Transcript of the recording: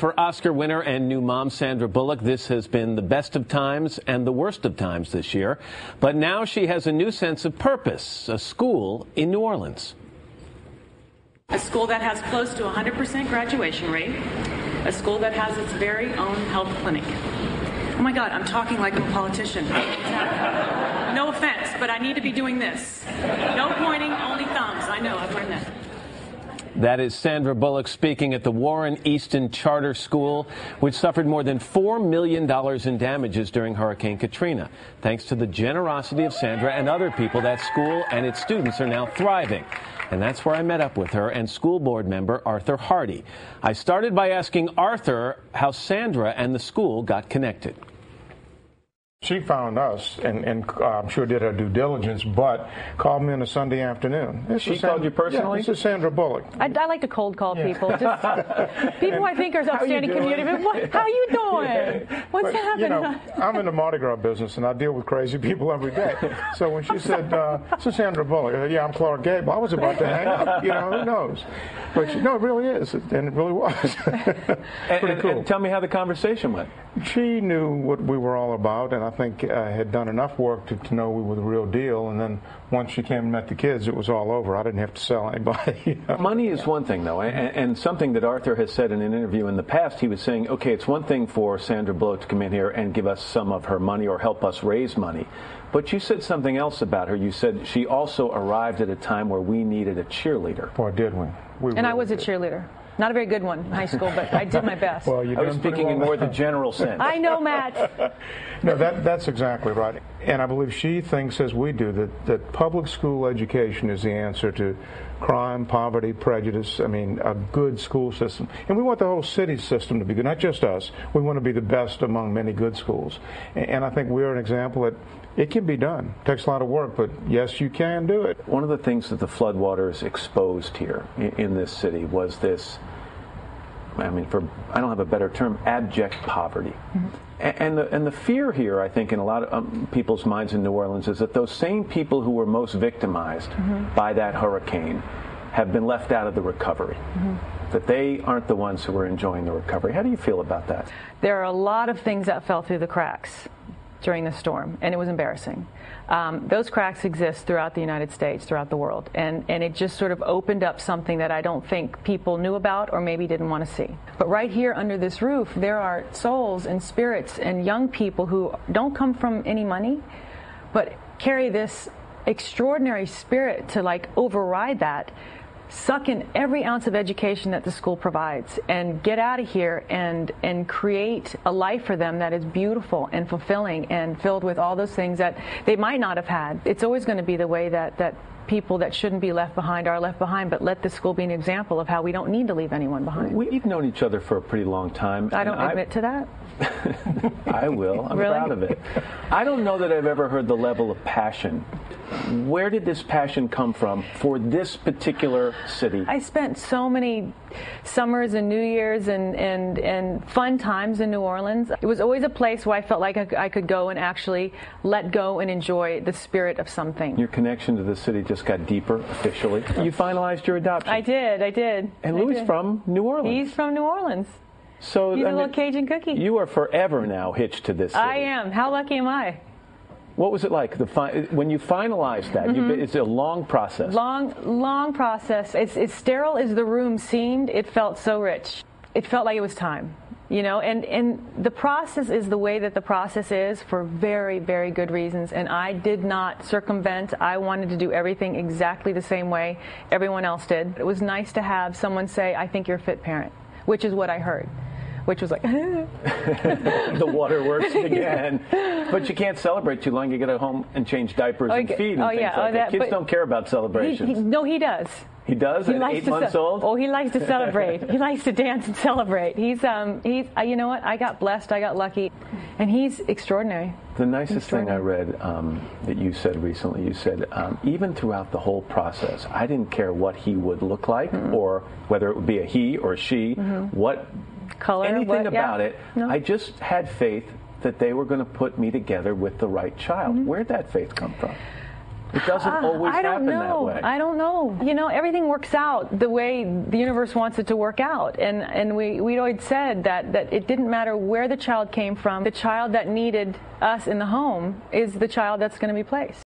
for Oscar winner and new mom Sandra Bullock. This has been the best of times and the worst of times this year. But now she has a new sense of purpose, a school in New Orleans. A school that has close to 100% graduation rate. A school that has its very own health clinic. Oh my God, I'm talking like I'm a politician. No offense, but I need to be doing this. No pointing, only thumbs. I know, I've learned that. That is Sandra Bullock speaking at the Warren Easton Charter School, which suffered more than $4 million in damages during Hurricane Katrina. Thanks to the generosity of Sandra and other people, that school and its students are now thriving. And that's where I met up with her and school board member Arthur Hardy. I started by asking Arthur how Sandra and the school got connected. She found us, and I'm sure did her due diligence, but called me on a Sunday afternoon. She called you personally? Yeah, this is Sandra Bullock. I like to cold call people. Just people I think are outstanding community. How you doing? What's happening? You know, I'm in the Mardi Gras business, and I deal with crazy people every day. So when she said, "This is Sandra Bullock," I said, "Yeah, I'm Clark Gable." I was about to hang up. You know, who knows? But no, it really is, and it really was. Pretty cool. And tell me how the conversation went. She knew what we were all about, and I think had done enough work to know we were the real deal. And then once she came and met the kids, it was all over. I didn't have to sell anybody. You know? Money is one thing, though, and something that Arthur has said in an interview in the past. He was saying, okay, it's one thing for Sandra Bullock to come in here and give us some of her money or help us raise money. But you said something else about her. You said she also arrived at a time where we needed a cheerleader. Boy, did we. And I was a cheerleader. Not a very good one in high school, but I did my best. Well, I was speaking in more the general sense. I know, Matt. No, that's exactly right. And I believe she thinks, as we do, that public school education is the answer to crime, poverty, prejudice. I mean, a good school system. And we want the whole city's system to be good, not just us. We want to be the best among many good schools. And I think we're an example that it can be done. It takes a lot of work, but yes, you can do it. One of the things that the floodwaters exposed here in this city was this, I mean, I don't have a better term, abject poverty. Mm-hmm. And the fear here, I think, in a lot of people's minds in New Orleans is that those same people who were most victimized by that hurricane have been left out of the recovery. That they aren't the ones who are enjoying the recovery. How do you feel about that? There are a lot of things that fell through the cracks during the storm, and it was embarrassing. Those cracks exist throughout the United States, throughout the world, and it just sort of opened up something that I don't think people knew about or maybe didn't want to see. But right here under this roof, there are souls and spirits and young people who don't come from any money, but carry this extraordinary spirit to like override that, suck in every ounce of education that the school provides, and get out of here and create a life for them that is beautiful and fulfilling and filled with all those things that they might not have had. It's always going to be the way that people that shouldn't be left behind are left behind, but let the school be an example of how we don't need to leave anyone behind. We've known each other for a pretty long time. I don't admit to that. I will. I'm really? proud of it. I don't know that I've ever heard the level of passion. Where did this passion come from for this particular city? I spent so many summers and New Year's and fun times in New Orleans. It was always a place where I felt like I could go and actually let go and enjoy the spirit of something. Your connection to the city just got deeper officially. You finalized your adoption. I did. And Louis from New Orleans. He's from New Orleans. So he's a little Cajun cookie. You are forever now hitched to this city. I am. How lucky am I? What was it like when you finalized that? It's a long process. Long process. As sterile as the room seemed, it felt so rich. It felt like it was time, you know. And the process is the way that the process is for very, very good reasons. And I did not circumvent. I wanted to do everything exactly the same way everyone else did. It was nice to have someone say, "I think you're a fit parent," which is what I heard. Which was like, the waterworks again. But you can't celebrate too long. You get to home and change diapers and feed and things like that. Kids don't care about celebrations. No, he does. He does? At 8 months old? Oh, he likes to celebrate. He likes to dance and celebrate. He's you know what? I got blessed. I got lucky. And he's extraordinary. The nicest thing I read that you said recently, you said, even throughout the whole process, I didn't care what he would look like or whether it would be a he or a she, what color, anything about it. No. I just had faith that they were going to put me together with the right child. Where'd that faith come from? It doesn't always happen that way. I don't know. You know, everything works out the way the universe wants it to work out. And we always said that it didn't matter where the child came from. The child that needed us in the home is the child that's going to be placed.